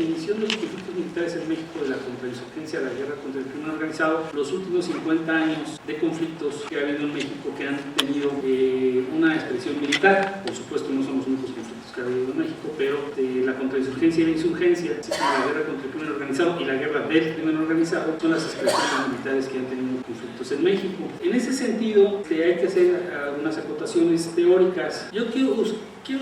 Inició los conflictos militares en México de la contrainsurgencia a la guerra contra el crimen organizado, los últimos 50 años de conflictos que ha habido en México que han tenido una expresión militar. Por supuesto no son los únicos conflictos que ha habido en México, pero la contrainsurgencia y la insurgencia, así como la guerra contra el crimen organizado y la guerra del crimen organizado, son las expresiones militares que han tenido conflictos en México. En ese sentido, hay que hacer algunas acotaciones teóricas. Yo quiero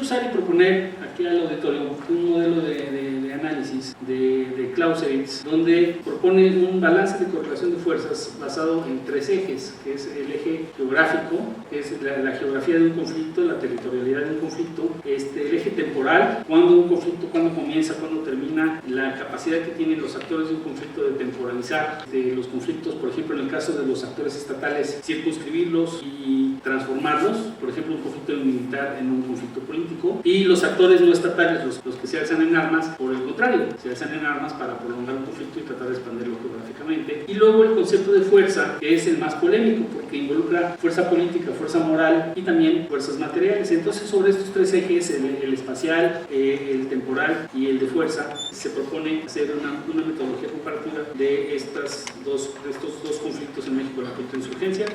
usar y proponer aquí al auditorio un modelo de análisis de Clausewitz, donde propone un balance de correlación de fuerzas basado en tres ejes, que es el eje geográfico, que es la geografía de un conflicto, la territorialidad de un conflicto, el eje temporal, cuándo un conflicto, cuándo comienza, cuándo termina, la capacidad que tienen los actores de un conflicto de temporalizar los conflictos, por ejemplo, en el caso de los actores estatales, circunscribirlos y transformarlos, por ejemplo, un conflicto militar en un conflicto político, y los actores no estatales, los que se alzan en armas, por el contrario, se alzan en armas para prolongar un conflicto y tratar de expandirlo geográficamente. Y luego el concepto de fuerza, que es el más polémico, porque involucra fuerza política, fuerza moral y también fuerzas materiales. Entonces, sobre estos tres ejes, el espacial, el temporal y el de fuerza, se propone hacer una metodología comparativa de estos dos conflictos en México, la contrainsurgencia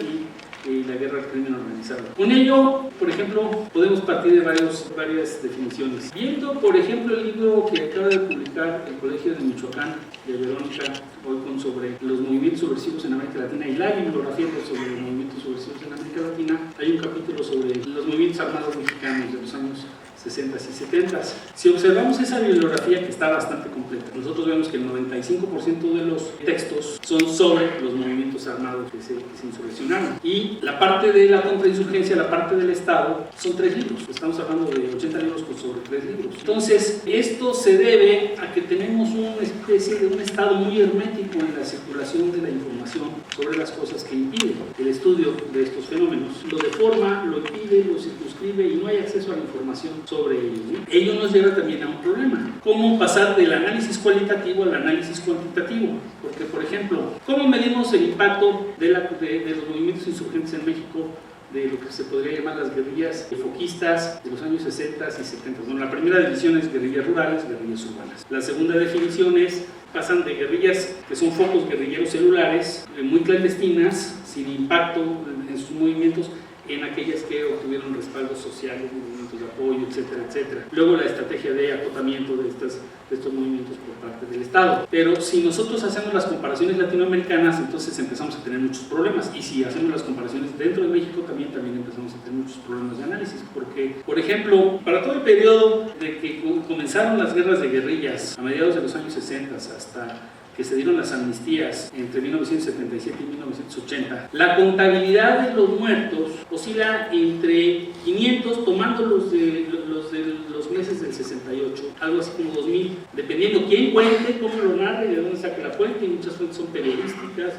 y la guerra al crimen organizado. Con ello, por ejemplo, podemos partir de varias definiciones. Viendo, por ejemplo, el libro que acaba de publicar el Colegio de Michoacán, de Verónica Oicon, sobre los movimientos subversivos en América Latina, y la bibliografía sobre los movimientos subversivos en América Latina, hay un capítulo sobre los movimientos armados mexicanos de los años 60s y 70s. Si observamos esa bibliografía, que está bastante completa, nosotros vemos que el 95% de los textos son sobre los movimientos armados que se insurreccionaron. Y la parte de la contrainsurgencia, la parte del Estado, son 3 libros. Estamos hablando de 80 libros sobre 3 libros. Entonces, esto se debe a que tenemos una especie de un estado muy hermético en la circulación de la información sobre las cosas, que impide el estudio de estos fenómenos. Lo deforma, lo impide, lo circunscribe y no hay acceso a la información sobre ello. Ello nos lleva también a un problema: cómo pasar del análisis cualitativo al análisis cuantitativo. Porque, por ejemplo, ¿cómo medimos el impacto de los movimientos insurgentes en México, de lo que se podría llamar las guerrillas foquistas de los años 60 y 70? Bueno, la primera definición es guerrillas rurales, guerrillas urbanas. La segunda definición es: pasan de guerrillas que son focos guerrilleros celulares, muy clandestinas, sin impacto en sus movimientos, en aquellas que obtuvieron respaldo social, movimientos de apoyo, etcétera, etcétera. Luego la estrategia de acotamiento de estos movimientos por parte del Estado. Pero si nosotros hacemos las comparaciones latinoamericanas, entonces empezamos a tener muchos problemas. Y si hacemos las comparaciones dentro de México, también empezamos a tener muchos problemas de análisis. Porque, por ejemplo, para todo el periodo de que comenzaron las guerras de guerrillas a mediados de los años 60 hasta que se dieron las amnistías entre 1977 y 1980, la contabilidad de los muertos oscila entre 500, tomando los de los meses del 68, algo así como 2000, dependiendo quién cuente, cómo lo narre, de dónde saque la fuente, y muchas fuentes son periodísticas,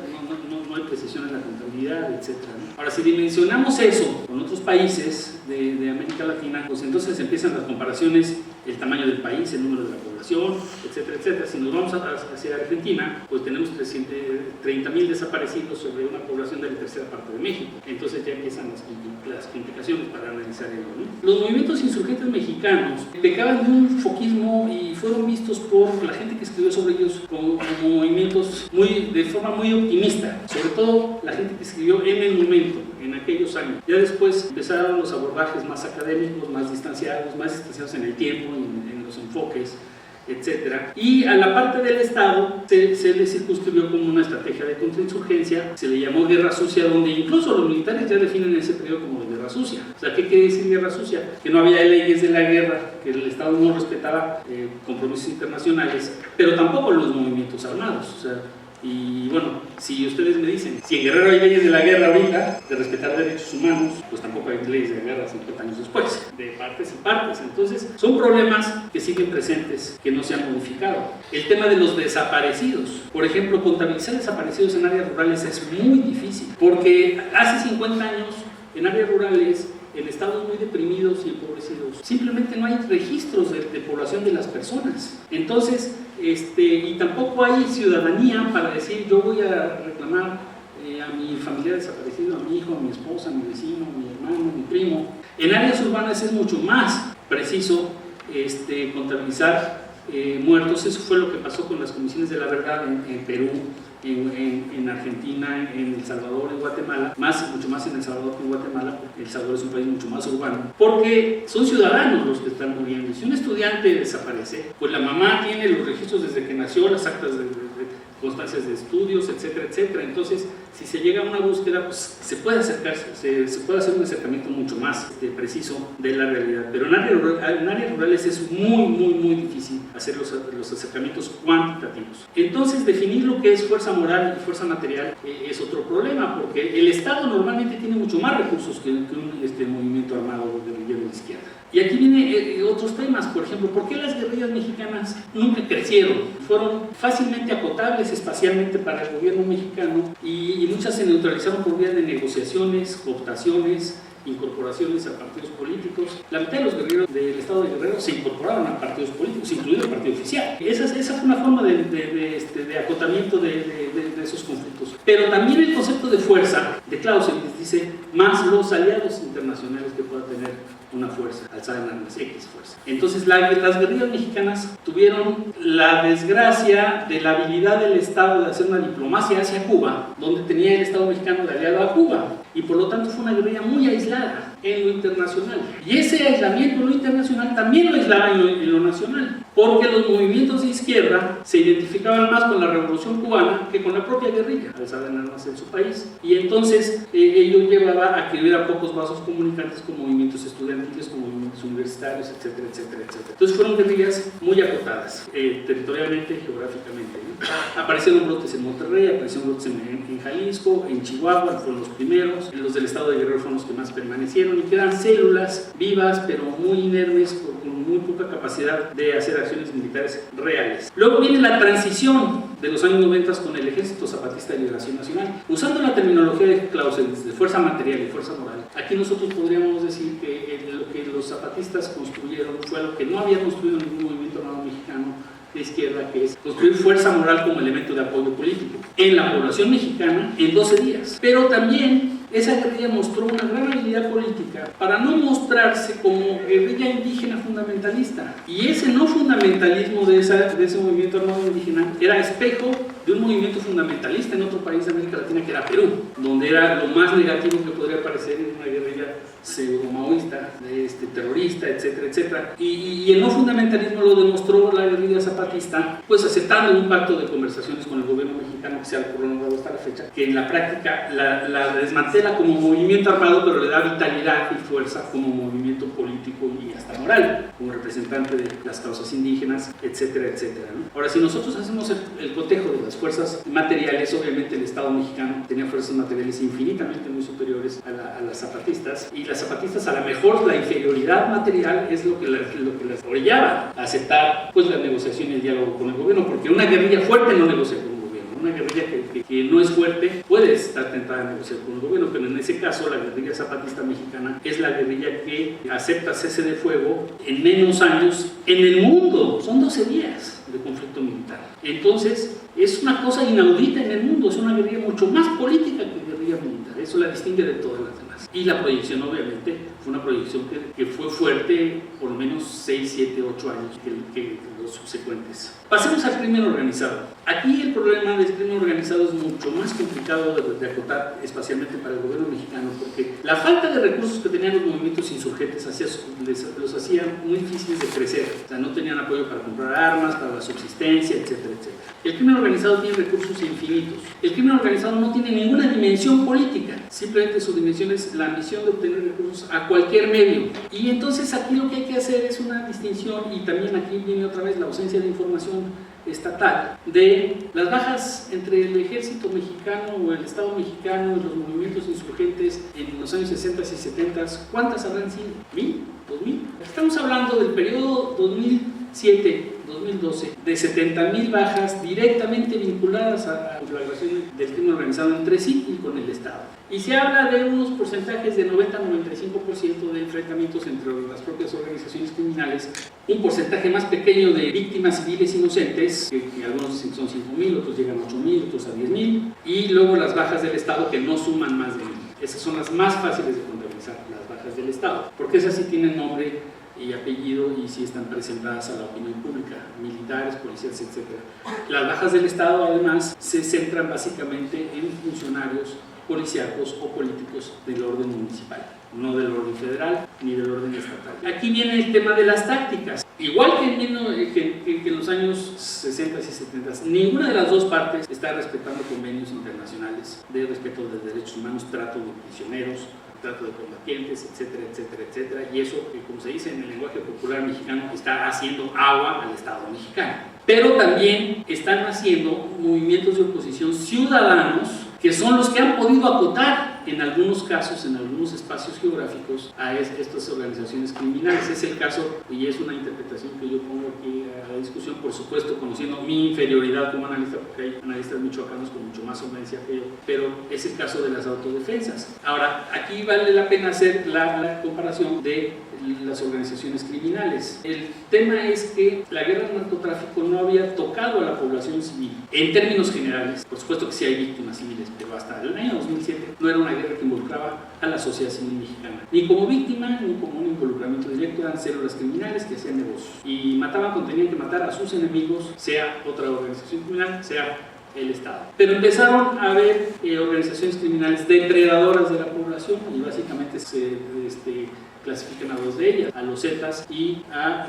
no hay precisión en la contabilidad, etc. Ahora, si dimensionamos eso con otros países de América Latina, pues entonces empiezan las comparaciones: el tamaño del país, el número de la población, etcétera, etcétera. Si nos vamos hacia Argentina, pues tenemos 30,000 desaparecidos sobre una población de la tercera parte de México. Entonces ya empiezan las complicaciones para analizar ello, ¿no? Los movimientos insurgentes mexicanos pecaban de un foquismo y fueron vistos por la gente que escribió sobre ellos como movimientos de forma muy optimista, sobre todo la gente que escribió en el momento, en aquellos años. Ya después empezaron los abordajes más académicos, más distanciados en el tiempo, en los enfoques, etcétera. Y a la parte del Estado se le circunscribió como una estrategia de contrainsurgencia, se le llamó guerra sucia, donde incluso los militares ya definen ese periodo como de guerra sucia. O sea, ¿qué quiere decir guerra sucia? Que no había leyes de la guerra, que el Estado no respetaba compromisos internacionales, pero tampoco los movimientos armados. O sea, y bueno, si ustedes me dicen, si en Guerrero hay leyes de la guerra ahorita, de respetar derechos humanos, pues tampoco hay leyes de guerra 50 años después, de partes y partes. Entonces, son problemas que siguen presentes, que no se han modificado. El tema de los desaparecidos. Por ejemplo, contabilizar desaparecidos en áreas rurales es muy difícil, porque hace 50 años, en áreas rurales, en estados muy deprimidos y empobrecidos, simplemente no hay registros de población de las personas. Entonces, y tampoco hay ciudadanía para decir: yo voy a reclamar a mi familiar desaparecido, a mi hijo, a mi esposa, a mi vecino, a mi hermano, a mi primo. En áreas urbanas es mucho más preciso contabilizar muertos. Eso fue lo que pasó con las comisiones de la verdad en Perú, en Argentina, en El Salvador, en Guatemala, mucho más en El Salvador que en Guatemala, porque El Salvador es un país mucho más urbano, porque son ciudadanos los que están muriendo. Si un estudiante desaparece, pues la mamá tiene los registros desde que nació, las actas de constancias de estudios, etcétera, etcétera. Entonces, si se llega a una búsqueda, pues se puede acercarse, se puede hacer un acercamiento mucho más preciso de la realidad. Pero en áreas rurales es muy difícil hacer los acercamientos cuantitativos. Entonces, definir lo que es fuerza moral y fuerza material es otro problema, porque el Estado normalmente tiene mucho más recursos que un movimiento armado guerrillero de la izquierda. Y aquí vienen otros temas, por ejemplo, ¿por qué las guerrillas mexicanas nunca crecieron? Fueron fácilmente acotables espacialmente para el gobierno mexicano y muchas se neutralizaron por vía de negociaciones, cooptaciones, incorporaciones a partidos políticos. La mitad de los guerreros del estado de Guerrero se incorporaron a partidos políticos, incluido el partido oficial. Esa fue una forma de acotamiento de esos conflictos. Pero también el concepto de fuerza de Clausewitz dice, más los aliados internacionales que pueda tener una fuerza, alzada en armas, X fuerza. Entonces las guerrillas mexicanas tuvieron la desgracia de la habilidad del Estado de hacer una diplomacia hacia Cuba, donde tenía el Estado mexicano de aliado a Cuba, y por lo tanto fue una guerrilla muy aislada en lo internacional. Y ese aislamiento en lo internacional también lo aislaba en lo nacional, porque los movimientos de izquierda se identificaban más con la Revolución Cubana que con la propia guerrilla, alzada en armas en su país. Y entonces ello llevaba a que hubiera pocos vasos comunicantes con movimientos estudiantiles, con movimientos universitarios, etcétera, etcétera, etcétera. Entonces fueron guerrillas muy acotadas, territorialmente, geográficamente, ¿no? Aparecieron brotes en Monterrey, aparecieron brotes en Jalisco, en Chihuahua, fueron los primeros. Los del estado de Guerrero fueron los que más permanecieron y quedan células vivas, pero muy inermes, con muy poca capacidad de hacer acciones militares reales. Luego viene la transición de los años 90 con el Ejército Zapatista de Liberación Nacional. Usando la terminología de Clausewitz, de fuerza material y fuerza moral, aquí nosotros podríamos decir que lo que los zapatistas construyeron fue lo que no había construido ningún movimiento armado mexicano de izquierda, que es construir fuerza moral como elemento de apoyo político en la población mexicana en 12 días. Pero también esa guerrilla mostró una gran habilidad política para no mostrarse como guerrilla indígena fundamentalista. Y ese no fundamentalismo de ese movimiento armado indígena era espejo de un movimiento fundamentalista en otro país de América Latina, que era Perú, donde era lo más negativo que podría parecer en una guerrilla pseudo-maoísta, terrorista, etcétera, etcétera. Y el no fundamentalismo lo demostró la guerrilla zapatista, pues aceptando un pacto de conversaciones con el gobierno mexicano que se ha prolongado hasta la fecha, que en la práctica la desmantela como movimiento armado, pero le da vitalidad y fuerza como movimiento político y hasta moral, como representante de las causas indígenas, etcétera, etcétera, ¿no? Ahora, si nosotros hacemos el cotejo de las fuerzas materiales, obviamente el Estado mexicano tenía fuerzas materiales infinitamente muy superiores a las zapatistas, y las zapatistas, a lo mejor la inferioridad material es lo que las orillaba a aceptar pues la negociación y el diálogo con el gobierno, porque una guerrilla fuerte no negocia con un gobierno. Una guerrilla que no es fuerte puede estar tentada a negociar con el gobierno, pero en ese caso la guerrilla zapatista mexicana es la guerrilla que acepta cese de fuego en menos años en el mundo. Son 12 días de conflicto militar. Entonces es una cosa inaudita en el mundo, es una guerrilla mucho más política que guerrilla militar. Eso la distingue de todas las demás. Y la proyección, obviamente, fue una proyección que fue fuerte por lo menos 6, 7, 8 años que los subsecuentes. Pasemos al crimen organizado. Aquí el problema del crimen organizado es mucho más complicado de acotar, especialmente para el gobierno mexicano, porque la falta de recursos que tenían los movimientos insurgentes los hacía muy difíciles de crecer. O sea, no tenían apoyo para comprar armas, para la subsistencia, etcétera, etcétera. El crimen organizado tiene recursos infinitos. El crimen organizado no tiene ninguna dimensión política, simplemente su dimensión es la ambición de obtener recursos a cualquier medio. Y entonces aquí lo que hay que hacer es una distinción, y también aquí viene otra vez la ausencia de información estatal, de las bajas entre el ejército mexicano o el Estado mexicano y los movimientos insurgentes en los años 60 y 70. ¿Cuántas habrán sido? ¿1000? ¿2000? Estamos hablando del periodo 2007-2012 de 70,000 bajas directamente vinculadas a la conflagración del crimen organizado entre sí y con el Estado. Y se habla de unos porcentajes de 90-95% de enfrentamientos entre las propias organizaciones criminales, un porcentaje más pequeño de víctimas civiles inocentes, que algunos son 5,000, otros llegan a 8,000, otros a 10,000, y luego las bajas del Estado que no suman más de 1,000. Esas son las más fáciles de contabilizar, las bajas del Estado, porque esas sí tienen nombre y apellido y sí están presentadas a la opinión pública, militares, policías, etc. Las bajas del Estado además se centran básicamente en funcionarios policíacos o políticos del orden municipal, no del orden federal ni del orden estatal. Aquí viene el tema de las tácticas. Igual que en los años 60 y 70, ninguna de las dos partes está respetando convenios internacionales de respeto de derechos humanos, trato de prisioneros, trato de combatientes, etcétera, etcétera, etcétera. Y eso, como se dice en el lenguaje popular mexicano, está haciendo agua al Estado mexicano. Pero también están haciendo movimientos de oposición ciudadanos que son los que han podido acotar en algunos casos, en algunos espacios geográficos, a estas organizaciones criminales. Es el caso, y es una interpretación que yo pongo aquí a la discusión, por supuesto, conociendo mi inferioridad como analista, porque hay analistas michoacanos con mucho más solvencia que yo, pero es el caso de las autodefensas. Ahora, aquí vale la pena hacer la comparación de las organizaciones criminales. El tema es que la guerra del narcotráfico no había tocado a la población civil en términos generales. Por supuesto que sí hay víctimas civiles, pero hasta el año 2007 no era una guerra que involucraba a la sociedad civil mexicana, ni como víctima ni como un involucramiento directo. Eran células criminales que hacían negocios y mataban cuando tenían que matar a sus enemigos, sea otra organización criminal, sea el Estado. Pero empezaron a haber organizaciones criminales depredadoras de la población y básicamente se clasifican a dos de ellas, a los Zetas y a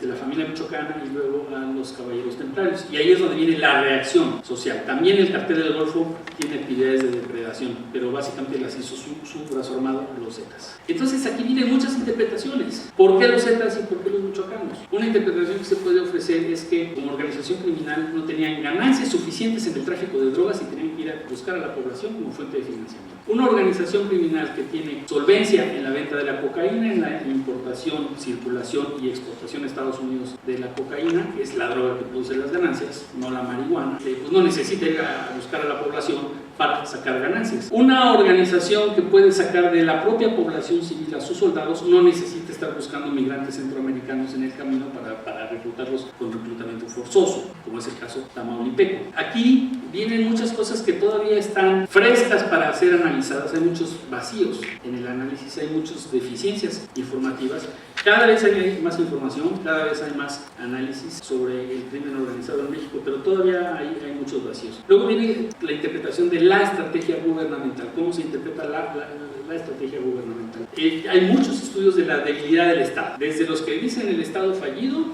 la familia michoacana y luego a los caballeros templarios. Y ahí es donde viene la reacción social. También el cartel del Golfo tiene actividades de depredación, pero básicamente las hizo su brazo armado, los Zetas. Entonces aquí vienen muchas interpretaciones. ¿Por qué los Zetas y por qué los michoacanos? Una interpretación que se puede ofrecer es que como organización criminal no tenían ganancias suficientes en el tráfico de drogas y tenían que ir a buscar a la población como fuente de financiamiento. Una organización criminal que tiene solvencia en la venta de la cocaína, en la importación, circulación y exportación a Estados Unidos de la cocaína, que es la droga que produce las ganancias, no la marihuana, pues no necesita ir a buscar a la población para sacar ganancias. Una organización que puede sacar de la propia población civil a sus soldados no necesita estar buscando migrantes centroamericanos en el camino para reclutarlos con reclutamiento forzoso, como es el caso tamaulipeco. Aquí vienen muchas cosas que todavía están frescas para ser analizadas, hay muchos vacíos en el análisis, hay muchas deficiencias informativas. Cada vez hay más información, cada vez hay más análisis sobre el crimen organizado en México, pero todavía hay muchos vacíos. Luego viene la interpretación de la estrategia gubernamental, cómo se interpreta la estrategia gubernamental. Hay muchos estudios de la debilidad del Estado, desde los que dicen el Estado fallido,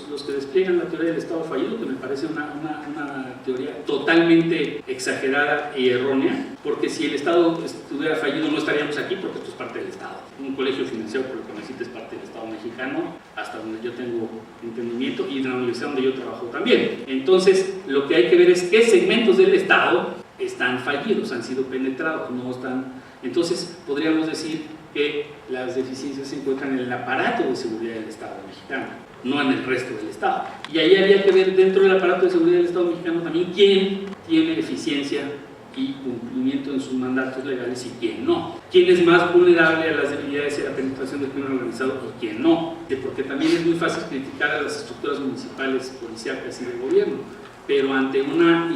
los que despliegan la teoría del Estado fallido, que me parece una teoría totalmente exagerada y errónea, porque si el Estado estuviera fallido no estaríamos aquí, porque esto es parte del Estado. Un colegio financiado por el CONACYT es parte del Estado mexicano, hasta donde yo tengo entendimiento, y de la universidad donde yo trabajo también. Entonces, lo que hay que ver es qué segmentos del Estado están fallidos, han sido penetrados, no están. Entonces, podríamos decir que las deficiencias se encuentran en el aparato de seguridad del Estado mexicano, no en el resto del Estado. Y ahí había que ver dentro del aparato de seguridad del Estado mexicano también quién tiene eficiencia y cumplimiento en sus mandatos legales y quién no. Quién es más vulnerable a las debilidades y a la penetración del crimen organizado y quién no. Porque también es muy fácil criticar a las estructuras municipales, policíacas y de gobierno, pero ante una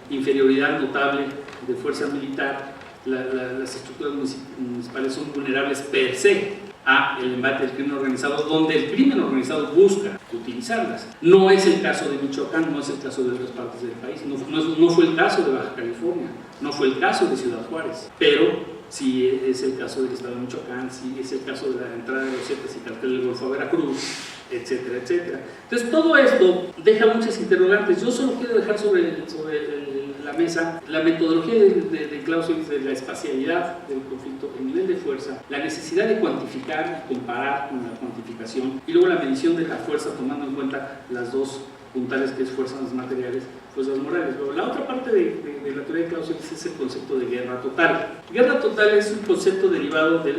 inferioridad notable de fuerza militar, las estructuras municipales son vulnerables per se a el embate del crimen organizado, donde el crimen organizado busca utilizarlas. No es el caso de Michoacán, no es el caso de otras partes del país, no fue el caso de Baja California, no fue el caso de Ciudad Juárez, pero sí es el caso del estado de Michoacán, sí es el caso de la entrada de los Zetas y cartel del Golfo a Veracruz, etcétera, etcétera. Entonces todo esto deja muchas interrogantes. Yo solo quiero dejar sobre la mesa la metodología de Clausewitz de la espacialidad del conflicto, el nivel de fuerza, la necesidad de cuantificar y comparar con la cuantificación, y luego la medición de la fuerza tomando en cuenta las dos puntales, que es fuerzas materiales, fuerzas morales. Luego, la otra parte de la teoría de Clausewitz es el concepto de guerra total. Guerra total es un concepto derivado de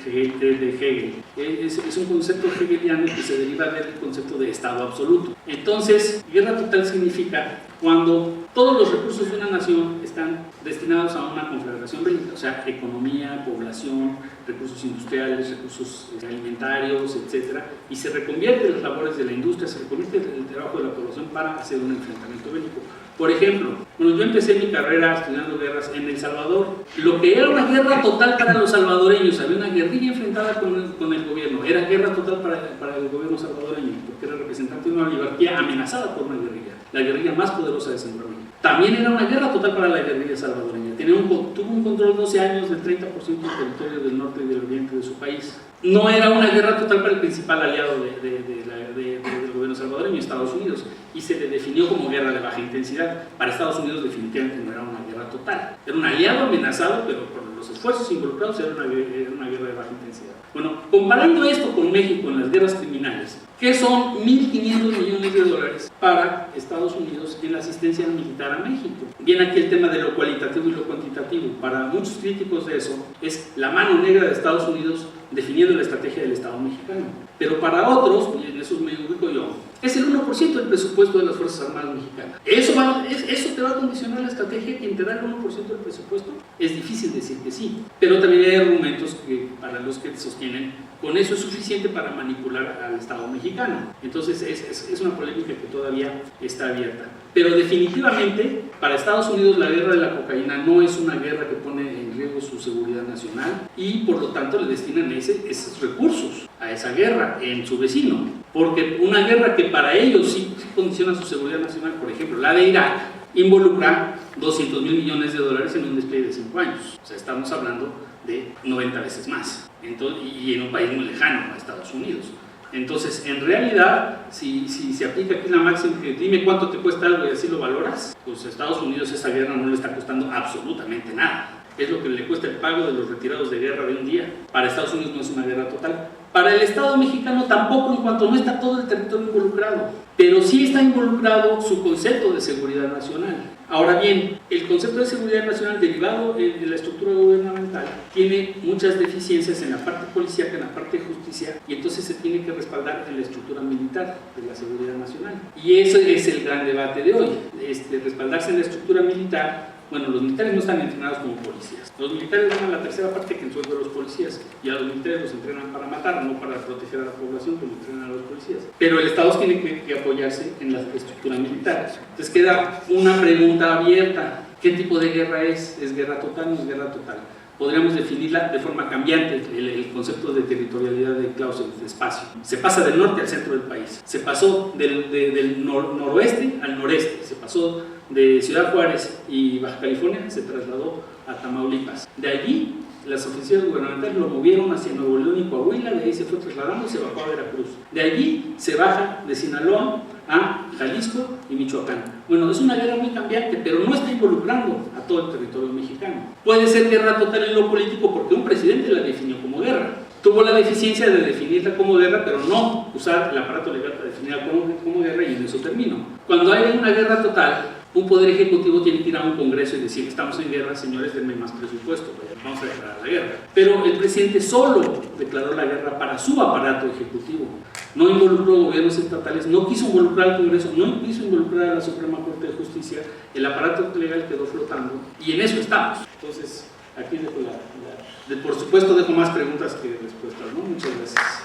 Hegel. Es un concepto hegeliano que se deriva del concepto de estado absoluto. Entonces, guerra total significa cuando todos los recursos de una nación están destinados a una conflagración bélica, o sea, economía, población, recursos industriales, recursos alimentarios, etc. Y se reconvierte las labores de la industria, se reconvierte el trabajo de la población para hacer un enfrentamiento bélico. Por ejemplo, cuando yo empecé mi carrera estudiando guerras en El Salvador, lo que era una guerra total para los salvadoreños, había una guerrilla enfrentada con el gobierno, era guerra total para el gobierno salvadoreño, porque era representante de una oligarquía amenazada por una guerrilla, la guerrilla más poderosa de Centroamérica. También era una guerra total para la guerrilla salvadoreña, tuvo un control 12 años del 30% del territorio del norte y del oriente de su país. No era una guerra total para el principal aliado del gobierno salvadoreño, Estados Unidos, y se le definió como guerra de baja intensidad. Para Estados Unidos definitivamente no era una guerra total, era un aliado amenazado, pero por los esfuerzos involucrados era una guerra de baja intensidad. Bueno, comparando esto con México en las guerras criminales, que son 1.500 millones de dólares para Estados Unidos en la asistencia militar a México. Viene aquí el tema de lo cualitativo y lo cuantitativo. Para muchos críticos de eso, es la mano negra de Estados Unidos definiendo la estrategia del Estado mexicano. Pero para otros, y en eso me ubico yo, es el 1% del presupuesto de las Fuerzas Armadas mexicanas. ¿Eso te va a condicionar la estrategia? ¿Quien te da el 1% del presupuesto? Es difícil decir que sí, pero también hay argumentos para los que sostienen con eso es suficiente para manipular al Estado mexicano. Entonces es una polémica que todavía está abierta. Pero definitivamente para Estados Unidos la guerra de la cocaína no es una guerra que pone en riesgo su seguridad nacional y por lo tanto le destinan esos recursos a esa guerra en su vecino. Porque una guerra que para ellos sí condiciona su seguridad nacional, por ejemplo la de Irak, involucra 200,000 millones de dólares en un despliegue de 5 años. O sea, estamos hablando de 90 veces más. Entonces, y en un país muy lejano a Estados Unidos. Entonces, en realidad, si se aplica aquí la máxima que dime cuánto te cuesta algo y así lo valoras, pues a Estados Unidos esa guerra no le está costando absolutamente nada. Es lo que le cuesta el pago de los retirados de guerra de un día. Para Estados Unidos no es una guerra total. Para el Estado mexicano tampoco, en cuanto no está todo el territorio involucrado, pero sí está involucrado su concepto de seguridad nacional. Ahora bien, el concepto de seguridad nacional derivado en la estructura gubernamental tiene muchas deficiencias en la parte policíaca, en la parte de justicia, y entonces se tiene que respaldar en la estructura militar de la seguridad nacional. Y ese es el gran debate de hoy, respaldarse en la estructura militar. Bueno, los militares no están entrenados como policías. Los militares ganan la tercera parte que en sueldo de los policías. Y a los militares los entrenan para matar, no para proteger a la población, como entrenan a los policías. Pero el Estado tiene que apoyarse en la estructura militar. Entonces queda una pregunta abierta. ¿Qué tipo de guerra es? ¿Es guerra total o no es guerra total? Podríamos definirla de forma cambiante, el concepto de territorialidad de Clausewitz, de espacio. Se pasa del norte al centro del país. Se pasó del noroeste al noreste. Se pasó de Ciudad Juárez y Baja California, se trasladó a Tamaulipas. De allí, las oficinas gubernamentales lo movieron hacia Nuevo León y Coahuila, de ahí se fue trasladando y se bajó a Veracruz. De allí se baja de Sinaloa a Jalisco y Michoacán. Bueno, es una guerra muy cambiante, pero no está involucrando a todo el territorio mexicano. Puede ser guerra total en lo político porque un presidente la definió como guerra. Tuvo la deficiencia de definirla como guerra, pero no usar el aparato legal para definirla como guerra, y en eso termino. Cuando hay una guerra total, un poder ejecutivo tiene que ir a un congreso y decir: estamos en guerra, señores, denme más presupuesto, vamos a declarar la guerra. Pero el presidente solo declaró la guerra para su aparato ejecutivo. No involucró gobiernos estatales, no quiso involucrar al Congreso, no quiso involucrar a la Suprema Corte de Justicia. El aparato legal quedó flotando y en eso estamos. Entonces, aquí dejo por supuesto dejo más preguntas que respuestas, ¿no? Muchas gracias.